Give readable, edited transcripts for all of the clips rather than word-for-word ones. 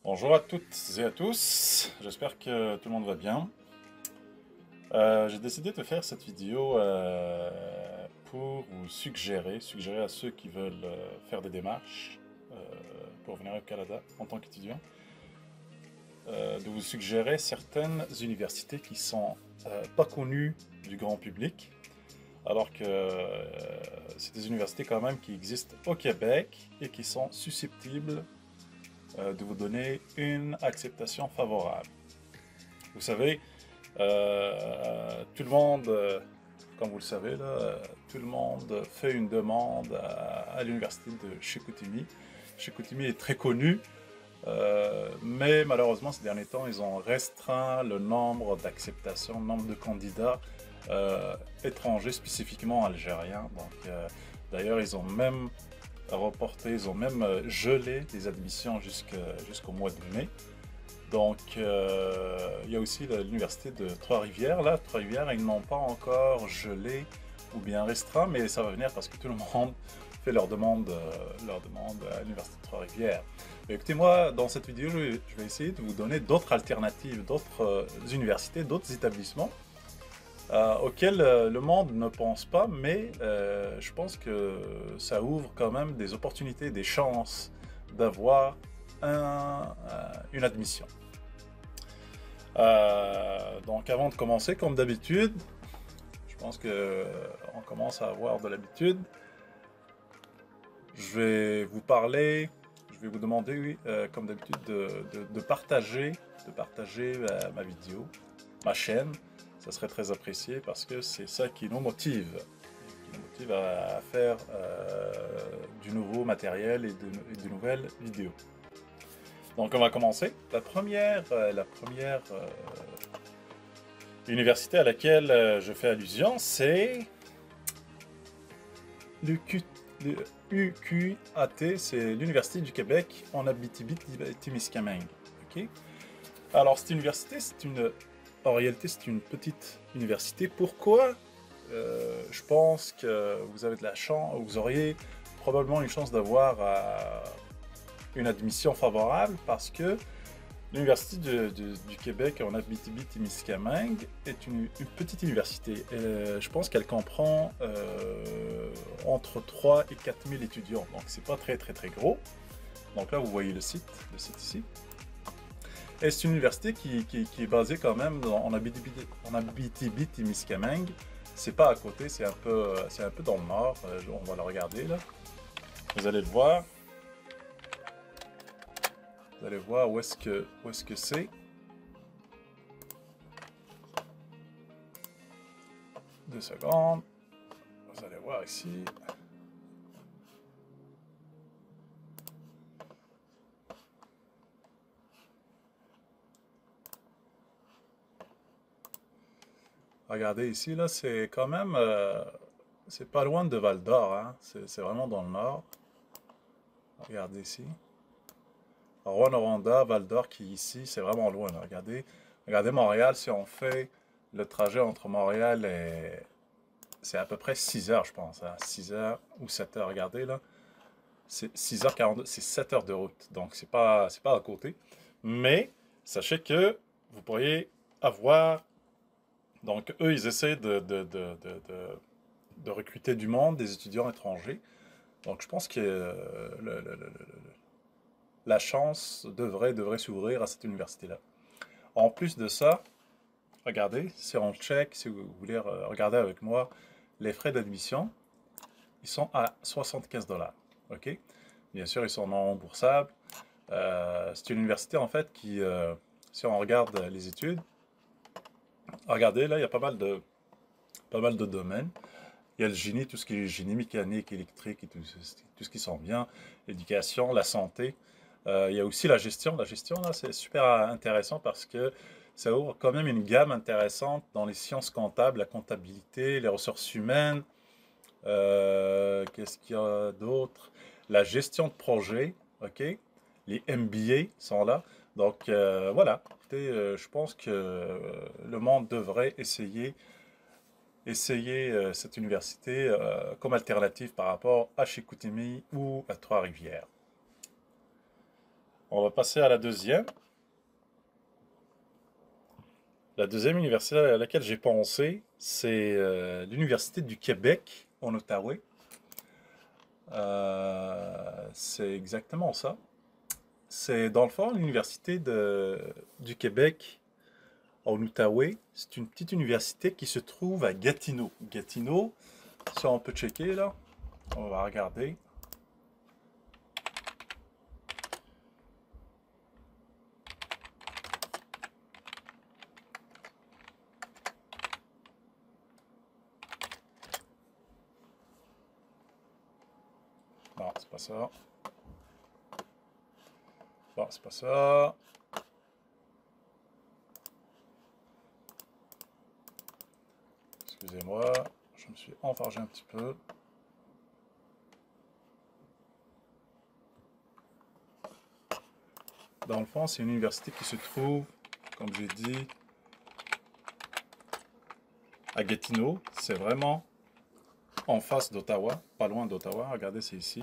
Bonjour à toutes et à tous, j'espère que tout le monde va bien. J'ai décidé de faire cette vidéo pour vous suggérer à ceux qui veulent faire des démarches euh, pour venir au Canada en tant qu'étudiant, de vous suggérer certaines universités qui sont pas connues du grand public, alors que c'est des universités quand même qui existent au Québec et qui sont susceptibles de vous donner une acceptation favorable. Vous savez, tout le monde, comme vous le savez, là, tout le monde fait une demande à l'université de Chicoutimi. Chicoutimi est très connu, mais malheureusement, ces derniers temps, ils ont restreint le nombre d'acceptations, le nombre de candidats étrangers, spécifiquement algériens. Donc, d'ailleurs, ils ont même reporté, ils ont même gelé les admissions jusqu'au mois de mai. Donc, il y a aussi l'université de Trois-Rivières. Là, Trois-Rivières, ils n'ont pas encore gelé ou bien restreint, mais ça va venir parce que tout le monde fait leur demande à l'université de Trois-Rivières. Écoutez, moi, dans cette vidéo, je vais essayer de vous donner d'autres alternatives, d'autres universités, d'autres établissements auxquels le monde ne pense pas, mais je pense que ça ouvre quand même des opportunités, des chances d'avoir une admission. Donc avant de commencer, comme d'habitude, je pense que on commence à avoir de l'habitude. Je vais vous parler, je vais vous demander, oui, comme d'habitude, de partager, ma vidéo, ma chaîne. Ça serait très apprécié parce que c'est ça qui nous motive à faire du nouveau matériel et de nouvelles vidéos. Donc on va commencer. La première université à laquelle je fais allusion, c'est le UQAT, c'est l'Université du Québec en Abitibi-Témiscamingue. Ok. Alors cette université, en réalité, c'est une petite université. Pourquoi je pense que vous avez de la chance, vous auriez probablement une chance d'avoir une admission favorable parce que l'Université du Québec en Abitibi-Témiscamingue est une petite université. Je pense qu'elle comprend entre 3 et 4 000 étudiants, donc c'est pas très gros. Donc là, vous voyez le site ici. Et c'est une université qui est basée quand même en Abitibi-Témiscamingue. C'est pas à côté, c'est un peu dans le nord. On va le regarder là. Vous allez le voir. Vous allez voir où est-ce que c'est. 2 secondes. Vous allez voir ici. Regardez ici, là, c'est quand même... c'est pas loin de Val-d'Or, hein. C'est vraiment dans le nord. Regardez ici. Rouyn-Noranda, Val-d'Or qui est ici, c'est vraiment loin, là. Regardez Montréal, si on fait le trajet entre Montréal et... C'est à peu près 6 heures, je pense, hein. 6 heures ou 7 heures, regardez, là. C'est 6h42, c'est 7 heures de route. Donc, c'est pas à côté. Mais, sachez que vous pourriez avoir... Donc, eux, ils essaient de recruter du monde, des étudiants étrangers. Donc, je pense que la chance devrait s'ouvrir à cette université-là. En plus de ça, regardez, si on check, si vous voulez regarder avec moi, les frais d'admission, ils sont à 75 $. OK? Bien sûr, ils sont non remboursables. C'est une université, en fait, qui, si on regarde les études, regardez, là, il y a pas mal de domaines. Il y a le génie, tout ce qui est génie mécanique, électrique et tout ce qui s'en vient, l'éducation, la santé. Il y a aussi la gestion. La gestion, là, c'est super intéressant parce que ça ouvre quand même une gamme intéressante dans les sciences comptables, la comptabilité, les ressources humaines. Qu'est-ce qu'il y a d'autre? La gestion de projet, ok? Les MBA sont là. Donc voilà, écoutez, je pense que le monde devrait essayer cette université comme alternative par rapport à Chicoutimi ou à Trois-Rivières. On va passer à la deuxième. La deuxième université à laquelle j'ai pensé, c'est l'Université du Québec en Outaouais. C'est exactement ça. C'est dans le fond l'Université du Québec en Outaouais. C'est une petite université qui se trouve à Gatineau. Gatineau, si on peut checker là, on va regarder. Non, c'est pas ça. Non, c'est pas ça. Excusez-moi, je me suis enfargé un petit peu. Dans le fond, c'est une université qui se trouve, comme j'ai dit, à Gatineau. C'est vraiment en face d'Ottawa, pas loin d'Ottawa. Regardez, c'est ici.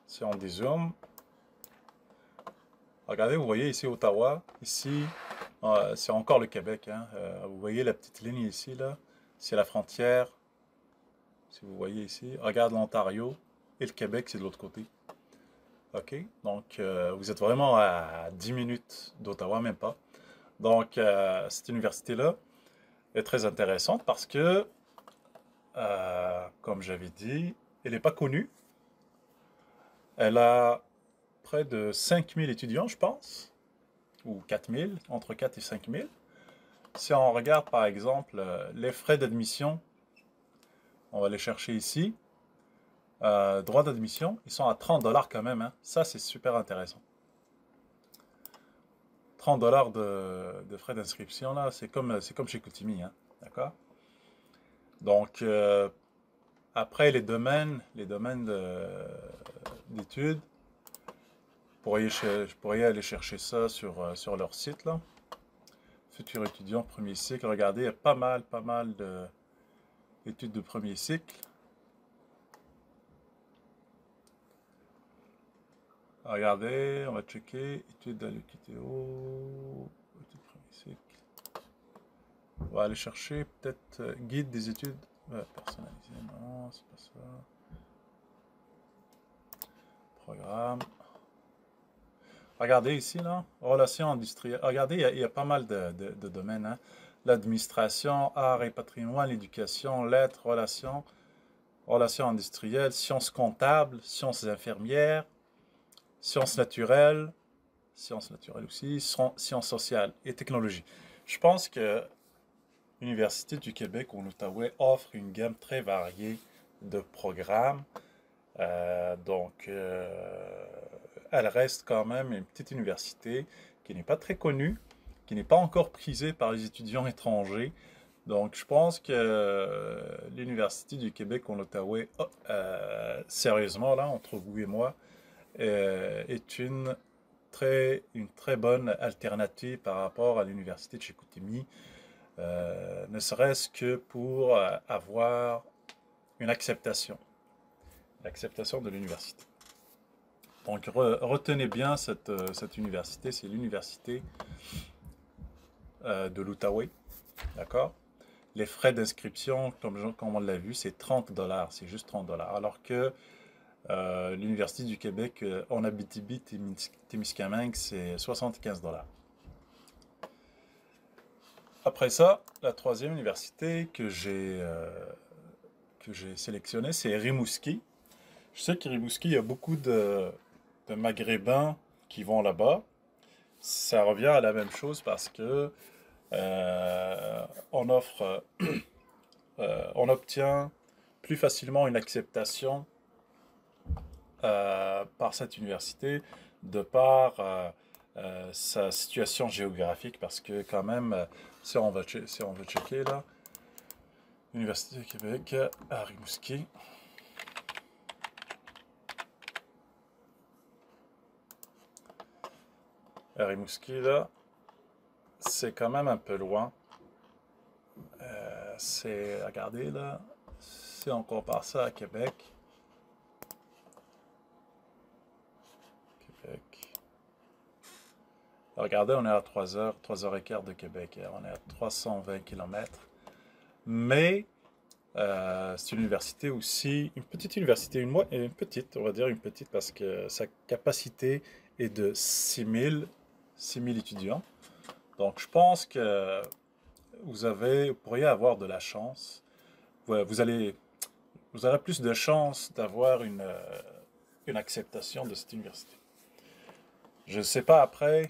Si on dézoome, regardez, vous voyez ici Ottawa. Ici, c'est encore le Québec, hein. Vous voyez la petite ligne ici, là. C'est la frontière. Si vous voyez ici, regarde l'Ontario et le Québec, c'est de l'autre côté. OK? Donc, vous êtes vraiment à 10 minutes d'Ottawa, même pas. Donc, cette université-là est très intéressante parce que, comme j'avais dit, elle n'est pas connue. Elle a près de 5000 étudiants, je pense, ou 4000, entre 4 et 5000. Si on regarde, par exemple, les frais d'admission, on va les chercher ici. Droits d'admission, ils sont à 30 dollars quand même, hein. Ça, c'est super intéressant. 30 dollars de frais d'inscription, là, c'est comme chez Coutimi, hein. D'accord? Donc, après, les domaines d'études, je pourrais aller chercher ça sur leur site, là. Futur étudiant, premier cycle. Regardez, il y a pas mal d'études de premier cycle. Regardez, on va checker. Études de l'UQTO. Études premier cycle. On va aller chercher peut-être guide des études personnalisées. Non, c'est pas ça. Programme. Regardez ici, là, relations industrielles. Regardez, il y a pas mal de domaines, hein. L'administration, art et patrimoine, l'éducation, lettres, relations industrielles, sciences comptables, sciences infirmières, sciences naturelles aussi, sciences sociales et technologie. Je pense que l'Université du Québec en Outaouais offre une gamme très variée de programmes. Donc, elle reste quand même une petite université qui n'est pas très connue, qui n'est pas encore prisée par les étudiants étrangers. Donc, je pense que l'Université du Québec en Outaouais, sérieusement, là, entre vous et moi, est une très bonne alternative par rapport à l'Université de Chicoutimi, ne serait-ce que pour avoir une acceptation, l'acceptation de l'université. Donc retenez bien cette université, c'est l'université de l'Outaouais, d'accord? Les frais d'inscription, comme on l'a vu, c'est 30 dollars, c'est juste 30 dollars. Alors que l'Université du Québec en Abitibi-Témiscamingue, c'est 75 dollars. Après ça, la troisième université que j'ai sélectionnée, c'est Rimouski. Je sais qu'à Rimouski, il y a beaucoup de Maghrébins qui vont là-bas. Ça revient à la même chose parce que on offre, on obtient plus facilement une acceptation par cette université de par sa situation géographique parce que quand même, si on veut checker là, Université du Québec à Rimouski. À Rimouski là, c'est quand même un peu loin. Regardez là, si on compare ça à Québec, Regardez, on est à 3 heures et quart de Québec. On est à 320 km. Mais c'est une université aussi, une petite université, une petite, on va dire une petite, parce que sa capacité est de 6 000 étudiants. Donc je pense que vous pourriez avoir de la chance. Vous allez, vous aurez plus de chances d'avoir une acceptation de cette université. Je ne sais pas après,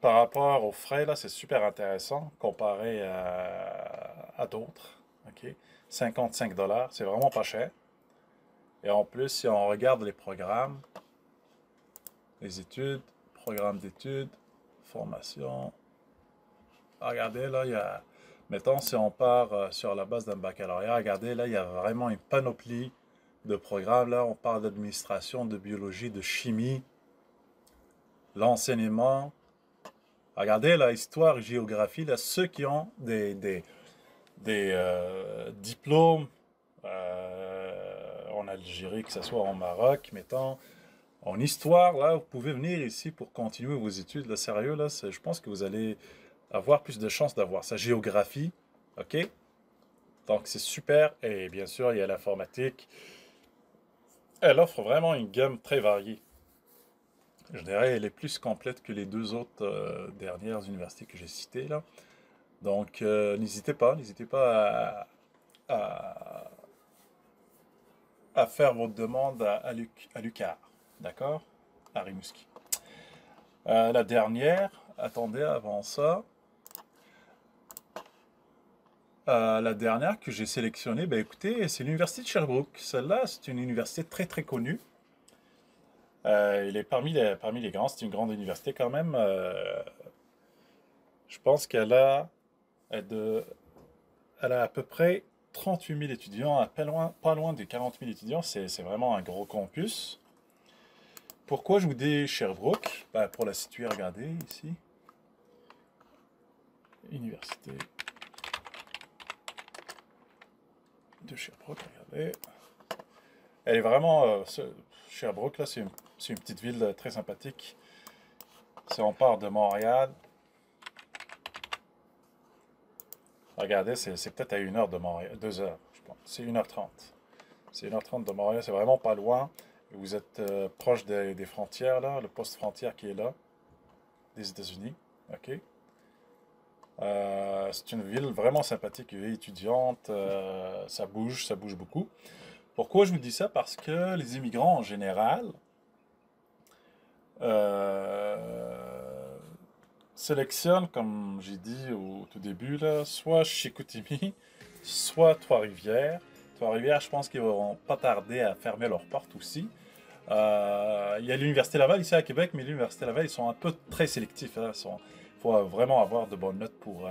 par rapport aux frais, là, c'est super intéressant comparé à d'autres. OK? 55 dollars, c'est vraiment pas cher. Et en plus, si on regarde les programmes, les études, programme d'études, formation, regardez, là, il y a, mettons, si on part sur la base d'un baccalauréat, regardez, là, il y a vraiment une panoplie de programmes. Là, on parle d'administration, de biologie, de chimie, l'enseignement. Regardez, la histoire, géographie, là, ceux qui ont des diplômes en Algérie, que ce soit en Maroc, mettons, en histoire, là, vous pouvez venir ici pour continuer vos études. Là, sérieux, là, je pense que vous allez avoir plus de chances d'avoir ça. Géographie, ok? Donc, c'est super. Et bien sûr, il y a l'informatique. Elle offre vraiment une gamme très variée. Je dirais elle est plus complète que les deux autres dernières universités que j'ai citées, là. Donc, n'hésitez pas à faire votre demande à Lucar, d'accord? À Rimouski. La dernière, attendez, avant ça, la dernière que j'ai sélectionnée, ben écoutez, c'est l'université de Sherbrooke. Celle-là, c'est une université très très connue. Elle est parmi les grands, c'est une grande université quand même. Je pense elle a à peu près 38 000 étudiants, pas loin des 40 000 étudiants. C'est vraiment un gros campus. Pourquoi je vous dis Sherbrooke? Ben, pour la situer, regardez ici. Université de Sherbrooke, regardez. Elle est vraiment... Sherbrooke, là, c'est une petite ville très sympathique. Si on part de Montréal, regardez, c'est peut-être à 1 heure de Montréal, 2 heures, je pense. C'est 1h30. C'est 1h30 de Montréal, c'est vraiment pas loin. Et vous êtes proche des frontières, là, le poste frontière qui est là, des États-Unis. OK? C'est une ville vraiment sympathique et étudiante. Ça bouge beaucoup. Pourquoi je vous dis ça? Parce que les immigrants en général euh, sélectionnent, comme j'ai dit au tout début, là, soit Chicoutimi, soit Trois-Rivières. Trois-Rivières, je pense qu'ils vont pas tarder à fermer leurs portes aussi. Il y a l'Université Laval ici à Québec, mais l'Université Laval, ils sont un peu très sélectifs. Hein. Il faut vraiment avoir de bonnes notes pour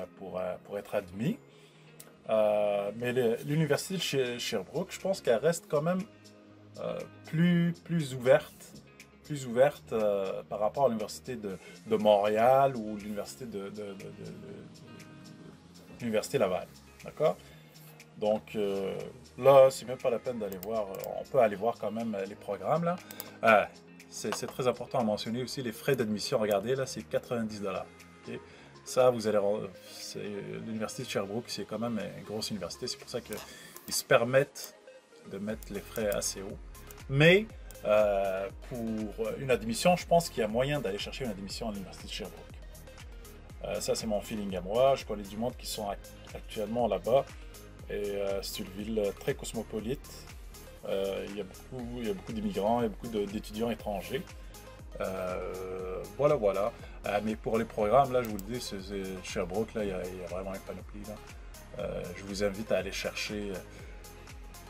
être admis. Mais l'Université de Sherbrooke, je pense qu'elle reste quand même plus ouverte par rapport à l'Université de Montréal ou l'Université Laval. D'accord? Donc là, c'est même pas la peine d'aller voir. On peut aller voir quand même les programmes là. C'est très important à mentionner aussi les frais d'admission. Regardez là, c'est 90 dollars. Okay? Ça, l'université de Sherbrooke, c'est quand même une grosse université. C'est pour ça qu'ils se permettent de mettre les frais assez hauts. Mais pour une admission, je pense qu'il y a moyen d'aller chercher une admission à l'université de Sherbrooke. Ça, c'est mon feeling à moi. Je connais du monde qui sont actuellement là-bas. Et c'est une ville très cosmopolite. Il y a beaucoup d'immigrants, il y a beaucoup d'étudiants étrangers. Voilà. Mais pour les programmes, là, je vous le dis, c'est Sherbrooke, là, il y a vraiment une panoplie. Là. Je vous invite à aller chercher,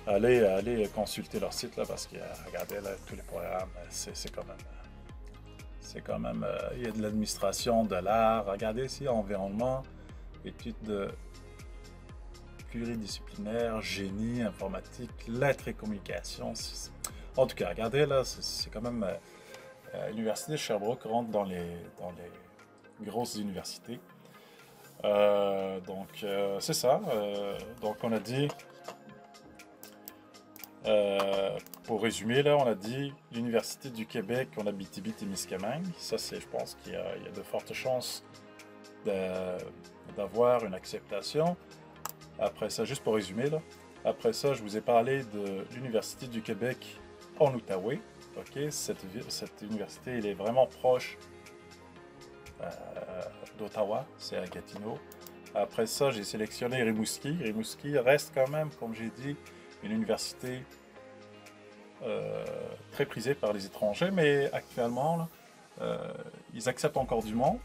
aller consulter leur site, là, parce que regardez, là, tous les programmes, c'est quand même, il y a de l'administration, de l'art. Regardez ici, environnement, études pluridisciplinaire, génie, informatique, lettres et communication. En tout cas, regardez là, c'est quand même l'université de Sherbrooke rentre dans les grosses universités. Donc c'est ça. Donc on a dit Pour résumer, là, on a dit l'Université du Québec en Abitibi-Témiscamingue. Ça, c'est, je pense qu'il y a de fortes chances d'avoir une acceptation. Après ça, juste pour résumer, là. Après ça, je vous ai parlé de l'Université du Québec en Outaouais. Okay? Cette université, elle est vraiment proche d'Ottawa, c'est à Gatineau. Après ça, j'ai sélectionné Rimouski. Rimouski reste quand même, comme j'ai dit, une université très prisée par les étrangers, mais actuellement, là, ils acceptent encore du monde.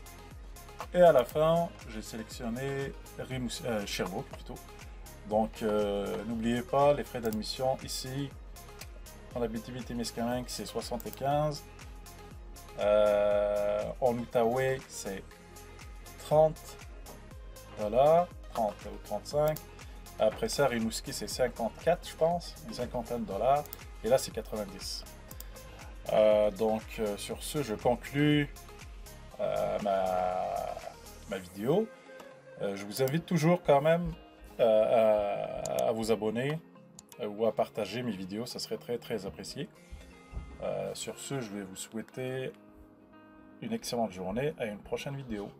Et à la fin, j'ai sélectionné Sherbrooke plutôt. Donc, n'oubliez pas, les frais d'admission ici, en Abitibi-Témiscamingue, c'est 75. En Outaouais, c'est 30 $, 30 ou 35. Après ça, Rimouski, c'est 54, je pense, une cinquantaine de dollars. Et là, c'est 90. Donc, sur ce, je conclus ma vidéo. Je vous invite toujours quand même à vous abonner ou à partager mes vidéos, ça serait très très apprécié. Sur ce, je vais vous souhaiter une excellente journée, à une prochaine vidéo.